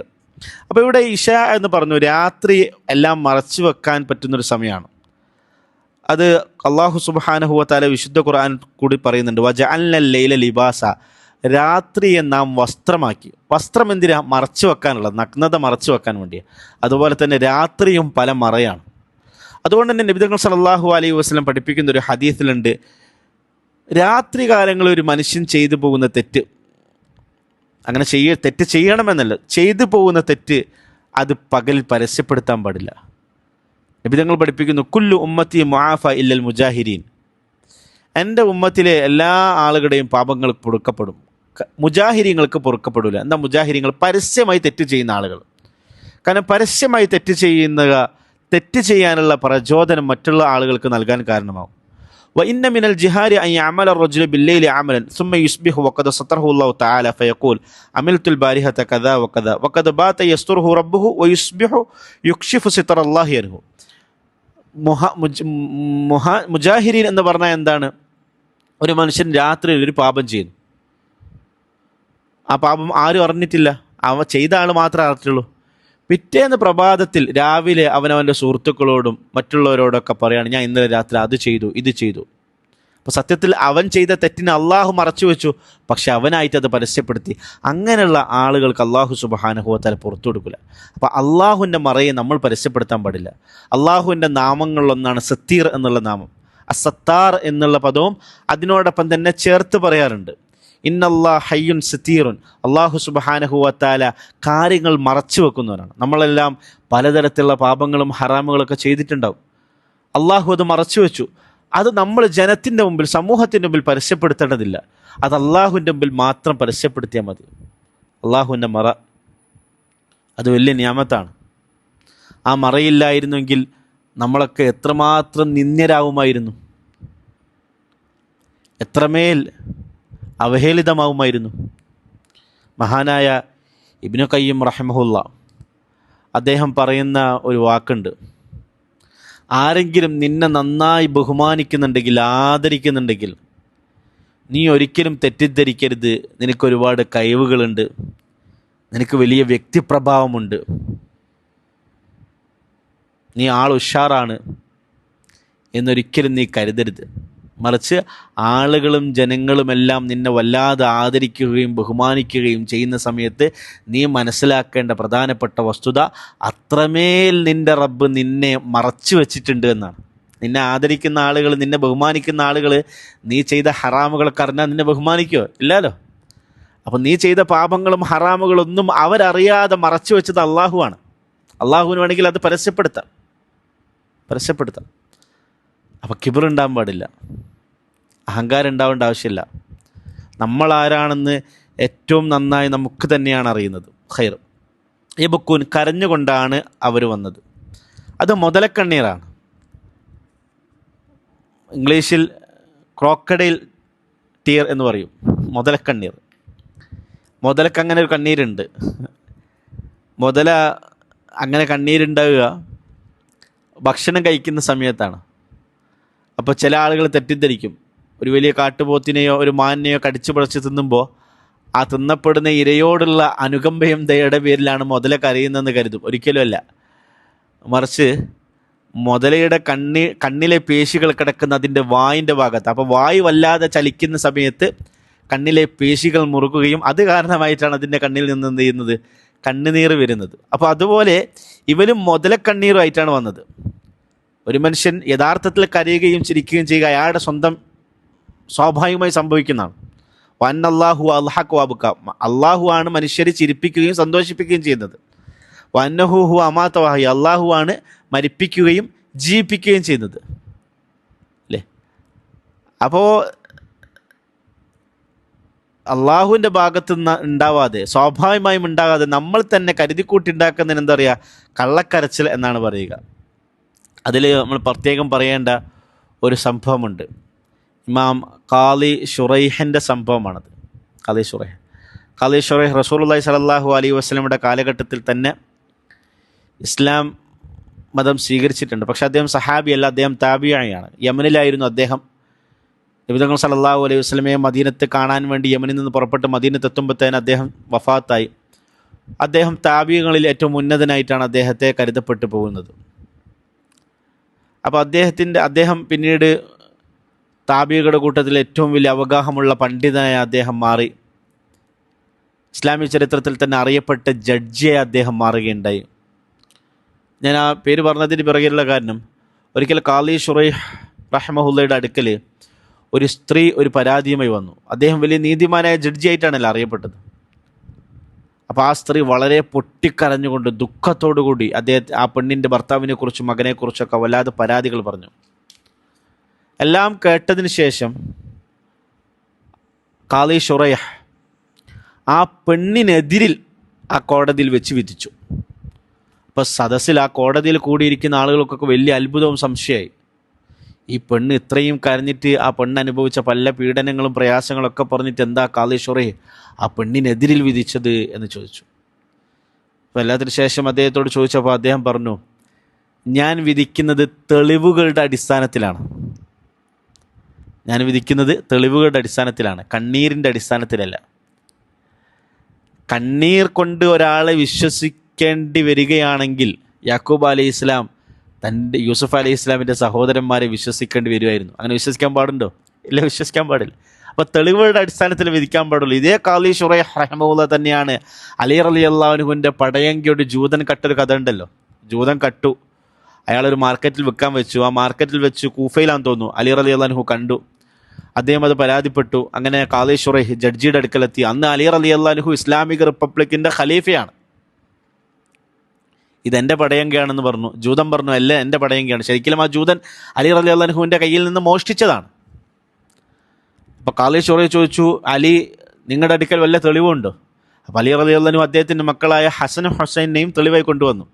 [SPEAKER 1] അപ്പോൾ ഇവിടെ ഇഷ എന്ന് പറഞ്ഞു, രാത്രി എല്ലാം മറച്ചു വെക്കാൻ പറ്റുന്നൊരു സമയമാണ്. അത് അള്ളാഹു സുബ്ഹാനഹു വ തആല വിശുദ്ധ ഖുർആൻ കൂടി പറയുന്നുണ്ട്, വജഅൽനൽ ലൈല ലിബാസ, രാത്രിയെ നാം വസ്ത്രമാക്കി. വസ്ത്രം എന്തിനാ? മറച്ചു വെക്കാനുള്ളത്, നഗ്നത മറച്ചു വെക്കാൻ വേണ്ടിയാണ്. അതുപോലെ തന്നെ രാത്രിയും പല മറയാണ്. അതുകൊണ്ട് തന്നെ നബി തങ്ങൾ സല്ലല്ലാഹു അലൈഹി വസല്ലം പഠിപ്പിക്കുന്ന ഒരു ഹദീസിലുണ്ട്, രാത്രി കാലങ്ങളിൽ ഒരു മനുഷ്യൻ ചെയ്തു പോകുന്ന തെറ്റ്, അങ്ങനെ തെറ്റ് ചെയ്യണമെന്നല്ല, ചെയ്തു പോകുന്ന തെറ്റ് അത് പകലിൽ പരസ്യപ്പെടുത്താൻ പാടില്ല. നബി തങ്ങൾ പഠിപ്പിക്കുന്നു, കുല്ലു ഉമ്മത്തി മുആഫ ഇല്ലൽ മുജാഹിരീൻ, എൻ്റെ ഉമ്മത്തിലെ എല്ലാ ആളുകളുടെയും പാപങ്ങൾ പൊറുക്കപ്പെടും, മുജാഹിരീങ്ങൾക്ക് പൊറുക്കപ്പെടില്ല. എന്താ മുജാഹിരീങ്ങൾ? പരസ്യമായി തെറ്റ് ചെയ്യുന്ന ആളുകൾ. കാരണം പരസ്യമായി തെറ്റ് ചെയ്യാനുള്ള പ്രചോദനം മറ്റുള്ള ആളുകൾക്ക് നൽകാൻ കാരണമാകും. وإن من الجهار أن يعمل الرجل بالليل عملا ثم يصبح وقد ستره الله تعالى فيقول عملت البارحة كذا وكذا وقد بات يستره ربه ويصبح يكشف ستر الله عنه. മുജാഹിരീൻ എന്ന് പറഞ്ഞാൽ എന്താണ്? ഒരു മനുഷ്യൻ രാത്രി ഒരു പാപം ചെയ്യുന്നു. ആ പാപം ആരും അറിഞ്ഞിട്ടില്ല, അവ ചെയ്ത ആൾ മാത്രമേ അറിഞ്ഞിട്ടുള്ളൂ. പിറ്റേന്ന് പ്രഭാതത്തിൽ രാവിലെ അവനവൻ്റെ സുഹൃത്തുക്കളോടും മറ്റുള്ളവരോടൊക്കെ പറയുകയാണ്, ഞാൻ ഇന്നലെ രാത്രി അത് ചെയ്തു, ഇത് ചെയ്തു. അപ്പോൾ സത്യത്തിൽ അവൻ ചെയ്ത തെറ്റിനെ അള്ളാഹു മറച്ചു വെച്ചു, പക്ഷെ അവനായിട്ട് അത് പരസ്യപ്പെടുത്തി. അങ്ങനെയുള്ള ആളുകൾക്ക് അള്ളാഹു സുബ്ഹാനഹു വ തആല പുറത്തു കൊടുക്കില്ല. അപ്പോൾ അള്ളാഹുവിൻ്റെ മറയെ നമ്മൾ പരസ്യപ്പെടുത്താൻ പാടില്ല. അള്ളാഹുവിൻ്റെ നാമങ്ങളിലൊന്നാണ് സത്തീർ എന്നുള്ള നാമം. അസത്താർ എന്നുള്ള പദവും അതിനോടൊപ്പം തന്നെ ചേർത്ത് പറയാറുണ്ട്. ഇന്നല്ലാഹ ഹയ്യുൻ സത്തീറുൻ, അള്ളാഹു സുബ്ഹാനഹു വ തആല കാര്യങ്ങൾ മറച്ചു വെക്കുന്നവരാണ്. നമ്മളെല്ലാം പലതരത്തിലുള്ള പാപങ്ങളും ഹറാമുകളൊക്കെ ചെയ്തിട്ടുണ്ടാവും. അള്ളാഹു അത് മറച്ചു വെച്ചു. അത് നമ്മൾ ജനത്തിൻ്റെ മുമ്പിൽ, സമൂഹത്തിൻ്റെ മുമ്പിൽ പരസ്യപ്പെടുത്തേണ്ടതില്ല. അത് അള്ളാഹുവിൻ്റെ മുമ്പിൽ മാത്രം പരസ്യപ്പെടുത്തിയാൽ മതി. അള്ളാഹുവിൻ്റെ മറ അത് വലിയ നിയമത്താണ്. ആ മറയില്ലായിരുന്നെങ്കിൽ നമ്മളൊക്കെ എത്രമാത്രം നിന്ദ്യരാകുമായിരുന്നു, എത്രമേൽ അവഹേളിതമാവുമായിരുന്നു. മഹാനായ ഇബ്നു ഖയ്യിം റഹിമഹുല്ലാ അദ്ദേഹം പറയുന്ന ഒരു വാക്കുണ്ട്, ആരെങ്കിലും നിന്നെ നന്നായി ബഹുമാനിക്കുന്നുണ്ടെങ്കിൽ, ആദരിക്കുന്നുണ്ടെങ്കിൽ, നീ ഒരിക്കലും തെറ്റിദ്ധരിക്കരുത്, നിനക്കൊരുപാട് കഴിവുകളുണ്ട്, നിനക്ക് വലിയ വ്യക്തിപ്രഭാവമുണ്ട്, നീ ആൾ ഉഷാറാണ് എന്നൊരിക്കലും നീ കരുതരുത്. മറിച്ച് ആളുകളും ജനങ്ങളുമെല്ലാം നിന്നെ വല്ലാതെ ആദരിക്കുകയും ബഹുമാനിക്കുകയും ചെയ്യുന്ന സമയത്ത് നീ മനസ്സിലാക്കേണ്ട പ്രധാനപ്പെട്ട വസ്തുത, അത്രമേൽ നിൻ്റെ റബ്ബ് നിന്നെ മറച്ചു വച്ചിട്ടുണ്ട് എന്നാണ്. നിന്നെ ആദരിക്കുന്ന ആളുകൾ, നിന്നെ ബഹുമാനിക്കുന്ന ആളുകൾ നീ ചെയ്ത ഹറാമുകളൊക്കെ അറിഞ്ഞാൽ നിന്നെ ബഹുമാനിക്കുമോ? ഇല്ലല്ലോ. അപ്പം നീ ചെയ്ത പാപങ്ങളും ഹറാമുകളൊന്നും അവരറിയാതെ മറച്ചു വെച്ചത് അള്ളാഹുവാണ്. അള്ളാഹുവിന് വേണമെങ്കിൽ അത് പരസ്യപ്പെടുത്താം. അപ്പം കിബർ ഉണ്ടാകാൻ പാടില്ല, അഹങ്കാരം ഉണ്ടാവേണ്ട ആവശ്യമില്ല. നമ്മളാരാണെന്ന് ഏറ്റവും നന്നായി നമുക്ക് തന്നെയാണ് അറിയുന്നത്. ഖൈർ. യബ്കൂൻ, കരഞ്ഞുകൊണ്ടാണ് അവർ വന്നത്. അത് മുതലക്കണ്ണീറാണ്. ഇംഗ്ലീഷിൽ ക്രോക്കഡൈൽ ടീർ എന്ന് പറയും, മുതലക്കണ്ണീർ. മുതലക്ക് അങ്ങനെ ഒരു കണ്ണീരുണ്ട്. മുതല അങ്ങനെ കണ്ണീരുണ്ടാവുക ഭക്ഷണം കഴിക്കുന്ന സമയത്താണ്. അപ്പോൾ ചില ആളുകൾ തെറ്റിദ്ധരിക്കും, ഒരു വലിയ കാട്ടുപോത്തിനെയോ ഒരു മാനിനെയോ കടിച്ചു പറിച്ച് തിന്നുമ്പോൾ ആ തിന്നപ്പെടുന്ന ഇരയോടുള്ള അനുകമ്പയും ദയയുടെ പേരിലാണ് മുതല കരയുന്നതെന്ന് കരുതും. ഒരിക്കലുമല്ല. മറിച്ച് മുതലയുടെ കണ്ണിലെ പേശികൾ കിടക്കുന്ന അതിൻ്റെ വായിൻ്റെ ഭാഗത്ത്. അപ്പോൾ വായു വല്ലാതെ ചലിക്കുന്ന സമയത്ത് കണ്ണിലെ പേശികൾ മുറുകുകയും അത് കാരണമായിട്ടാണ് അതിൻ്റെ കണ്ണിൽ നിന്ന് എന്ത് ചെയ്യുന്നത്, കണ്ണുനീർ വരുന്നത്. അപ്പോൾ അതുപോലെ ഇവരും മുതലക്കണ്ണീറുമായിട്ടാണ് വന്നത്. ഒരു മനുഷ്യൻ യഥാർത്ഥത്തിൽ കരയുകയും ചിരിക്കുകയും ചെയ്യുക അയാളുടെ സ്വന്തം സ്വാഭാവികമായി സംഭവിക്കുന്നതാണ്. വന്നല്ലാഹു അൽഹഖ് വബുക, അള്ളാഹു ആണ് മനുഷ്യരെ ചിരിപ്പിക്കുകയും സന്തോഷിപ്പിക്കുകയും ചെയ്യുന്നത്. വന്നഹു ഹു അമാത വഹി, അള്ളാഹു ആണ് മരിപ്പിക്കുകയും ജീവിപ്പിക്കുകയും ചെയ്യുന്നത്, അല്ലേ? അപ്പോൾ അള്ളാഹുവിൻ്റെ ഭാഗത്തു നിന്ന് ഉണ്ടാവാതെ, സ്വാഭാവികമായും ഉണ്ടാകാതെ നമ്മൾ തന്നെ കരുതിക്കൂട്ടി ഉണ്ടാക്കുന്നതിന് എന്താ പറയുക, കള്ളക്കരച്ചിൽ എന്നാണ് പറയുക. അതിൽ നമ്മൾ പ്രത്യേകം പറയേണ്ട ഒരു സംഭവമുണ്ട്. ഇമാം ഖാലി ഷുറൈഹിൻ്റെ സംഭവമാണത്. ഖാലി ഷുറൈഹ് റസൂലുള്ളാഹി സ്വല്ലല്ലാഹു അലൈഹി വസല്ലമയുടെ കാലഘട്ടത്തിൽ തന്നെ ഇസ്ലാം മതം സ്വീകരിച്ചിട്ടുണ്ട്. പക്ഷേ അദ്ദേഹം സഹാബിയല്ല, അദ്ദേഹം താബിഈയാണ്. യമനിലായിരുന്നു അദ്ദേഹം. നബി തങ്ങൾ സല്ലല്ലാഹു അലൈഹി വസല്ലമയെ മദീനത്ത് കാണാൻ വേണ്ടി യമനിൽ നിന്ന് പുറപ്പെട്ട് മദീനത്ത് എത്തുമ്പോഴത്തേന് അദ്ദേഹം വഫാത്തായി. അദ്ദേഹം താബിഈങ്ങളിൽ ഏറ്റവും ഉന്നതനായിട്ടാണ് അദ്ദേഹത്തെ കരുതപ്പെട്ടു പോകുന്നത്. അപ്പോൾ അദ്ദേഹം പിന്നീട് താബിഈകളുടെ കൂട്ടത്തിൽ ഏറ്റവും വലിയ അവഗാഹമുള്ള പണ്ഡിതനായ അദ്ദേഹം മാറി. ഇസ്ലാമിക ചരിത്രത്തിൽ തന്നെ അറിയപ്പെട്ട ജഡ്ജിയായി അദ്ദേഹം മാറുകയുണ്ടായി. ഞാൻ ആ പേര് പറഞ്ഞതിന് പിറകിലുള്ള കാരണം, ഒരിക്കൽ ഖാലി ഷുറൈഹ് റഹിമഹുള്ളയുടെ അടുക്കൽ ഒരു സ്ത്രീ ഒരു പരാതിയുമായി വന്നു. അദ്ദേഹം വലിയ നീതിമാനായ ജഡ്ജിയായിട്ടാണല്ലോ അറിയപ്പെട്ടത്. അപ്പോൾ ആ സ്ത്രീ വളരെ പൊട്ടിക്കരഞ്ഞുകൊണ്ട് ദുഃഖത്തോടു കൂടി ആ പെണ്ണിൻ്റെ ഭർത്താവിനെക്കുറിച്ചും മകനെക്കുറിച്ചൊക്കെ വല്ലാതെ പരാതികൾ പറഞ്ഞു. എല്ലാം കേട്ടതിന് ശേഷം ഖാലി ഷുറൈഹ് ആ പെണ്ണിനെതിരിൽ ആ കോടതിയിൽ വെച്ച് വിധിച്ചു. അപ്പോൾ സദസ്സിൽ ആ കോടതിയിൽ കൂടിയിരിക്കുന്ന ആളുകൾക്കൊക്കെ വലിയ അത്ഭുതവും സംശയമായി. ഈ പെണ്ണ് ഇത്രയും കരഞ്ഞിട്ട് ആ പെണ്ണ് അനുഭവിച്ച പല പീഡനങ്ങളും പ്രയാസങ്ങളൊക്കെ പറഞ്ഞിട്ട് എന്താ ഖാലി ഷുറൈഹ് ആ പെണ്ണിനെതിരിൽ വിധിച്ചത് എന്ന് ചോദിച്ചു. അപ്പോൾ എല്ലാത്തിനു ശേഷം അദ്ദേഹത്തോട് ചോദിച്ചപ്പോൾ അദ്ദേഹം പറഞ്ഞു, ഞാൻ വിധിക്കുന്നത് തെളിവുകളുടെ അടിസ്ഥാനത്തിലാണ്. കണ്ണീരിൻ്റെ അടിസ്ഥാനത്തിലല്ല. കണ്ണീർ കൊണ്ട് ഒരാളെ വിശ്വസിക്കേണ്ടി വരികയാണെങ്കിൽ യാക്കൂബ് അലൈഹി ഇസ്ലാം തൻ്റെ യൂസുഫ് അലൈഹി ഇസ്ലാമിൻ്റെ സഹോദരന്മാരെ വിശ്വസിക്കേണ്ടി വരുമായിരുന്നു. അങ്ങനെ വിശ്വസിക്കാൻ പാടുണ്ടോ? ഇല്ല, വിശ്വസിക്കാൻ പാടില്ല. അപ്പോൾ തെളിവുകളുടെ അടിസ്ഥാനത്തിൽ വിധിക്കാൻ പാടുള്ളൂ. ഇതേ ഖാദി ശുറൈഹ് റഹിമഹുല്ലാ തന്നെയാണ് അലി റളിയല്ലാഹു അൻഹുവിൻ്റെ പടയങ്കിയോട് ജൂതൻ കട്ടൊരു കഥ ഉണ്ടല്ലോ. ജൂതൻ കട്ടു, അയാളൊരു മാർക്കറ്റിൽ വിൽക്കാൻ വെച്ചു. ആ മാർക്കറ്റിൽ വെച്ച് കൂഫയിലാന്ന് തോന്നുന്നു. അലി റളിയല്ലാഹു അൻഹു കണ്ടു, അദ്ദേഹം അത് പരാതിപ്പെട്ടു. അങ്ങനെ ഖാദി ശുറൈഹ് ജഡ്ജിയുടെ അടുക്കലെത്തി. അന്ന് അലി റളിയല്ലാഹു അൻഹു ഇസ്ലാമിക റിപ്പബ്ലിക്കിൻ്റെ ഖലീഫയാണ്. ഇതെൻ്റെ പടയങ്കിയാണെന്ന് പറഞ്ഞു. ജൂതൻ പറഞ്ഞു അല്ല, എൻ്റെ പടയങ്കിയാണ്. ശരിക്കും ആ ജൂതൻ അലി റളിയല്ലാഹു അൻഹുവിൻ്റെ കയ്യിൽ നിന്ന് മോഷ്ടിച്ചതാണ്. അപ്പോൾ ഖാദി ശുറൈഹ് ചോദിച്ചു, അലി, നിങ്ങളുടെ അടുക്കൽ വല്ല തെളിവുണ്ടോ? അപ്പോൾ അലി റളിയല്ലാഹു അൻഹു അദ്ദേഹത്തിൻ്റെ മക്കളായ ഹസൻ ഹുസൈനെയും തെളിവായി കൊണ്ടുവന്നു.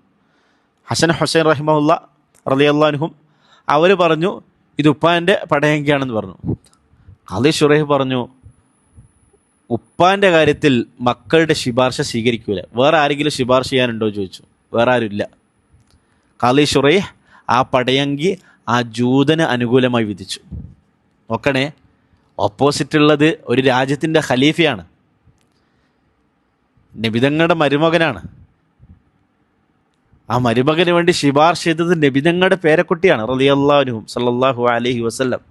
[SPEAKER 1] ഹസൻ ഹുസൈൻ റഹിമഹുല്ല റളിയല്ലാഹു അൻഹും അവർ പറഞ്ഞു ഇത് ഉപ്പാൻ്റെ പടയങ്കിയാണെന്ന് പറഞ്ഞു. ഖാദി ശുറൈഹ് പറഞ്ഞു, ഉപ്പാൻ്റെ കാര്യത്തിൽ മക്കളുടെ ശുപാർശ സ്വീകരിക്കൂല, വേറെ ആരെങ്കിലും ശുപാർശ ചെയ്യാനുണ്ടോ ചോദിച്ചു. വേറെ ആരുമില്ല. ഖാദി ശുറൈഹ് ആ പടയങ്കി ആ ജൂതന് അനുകൂലമായി വിധിച്ചു. നോക്കണേ, ഓപ്പോസിറ്റ് ഉള്ളത് ഒരു രാജ്യത്തിൻ്റെ ഖലീഫയാണ്, നബിതങ്ങളുടെ മരുമകനാണ്. ആ മരുമകന് വേണ്ടി ശുപാർശ ചെയ്തത് നബിതങ്ങളുടെ പേരക്കുട്ടിയാണ് റളിയല്ലാഹു അൻഹു സല്ലല്ലാഹു അലൈഹി വസല്ലം.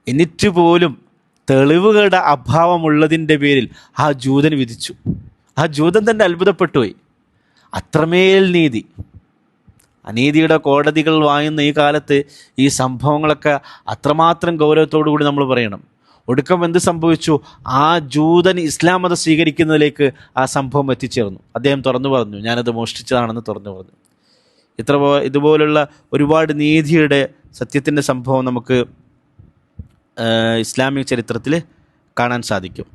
[SPEAKER 1] എന്നിട്ട് പോലും തെളിവുകളുടെ അഭാവമുള്ളതിൻ്റെ പേരിൽ ആ ജൂതൻ വിധിച്ചു. ആ ജൂതൻ തന്നെ അത്ഭുതപ്പെട്ടു പോയി. അത്രമേൽ നീതി, അനീതിയുടെ കോടതികൾ വായുന്ന ഈ കാലത്ത് ഈ സംഭവങ്ങളൊക്കെ അത്രമാത്രം ഗൗരവത്തോടു കൂടി നമ്മൾ പറയണം. ഒടുക്കം എന്ത് സംഭവിച്ചു? ആ ജൂതൻ ഇസ്ലാം മതം സ്വീകരിക്കുന്നതിലേക്ക് ആ സംഭവം എത്തിച്ചേർന്നു. അദ്ദേഹം തുറന്നു പറഞ്ഞു, ഞാനത് മോഷ്ടിച്ചതാണെന്ന് തുറന്നു പറഞ്ഞു. ഇതുപോലുള്ള ഒരുപാട് നീതിയുടെ, സത്യത്തിൻ്റെ സംഭവം നമുക്ക് ഇസ്ലാമിക ചരിത്രത്തിൽ കാണാൻ സാധിക്കും.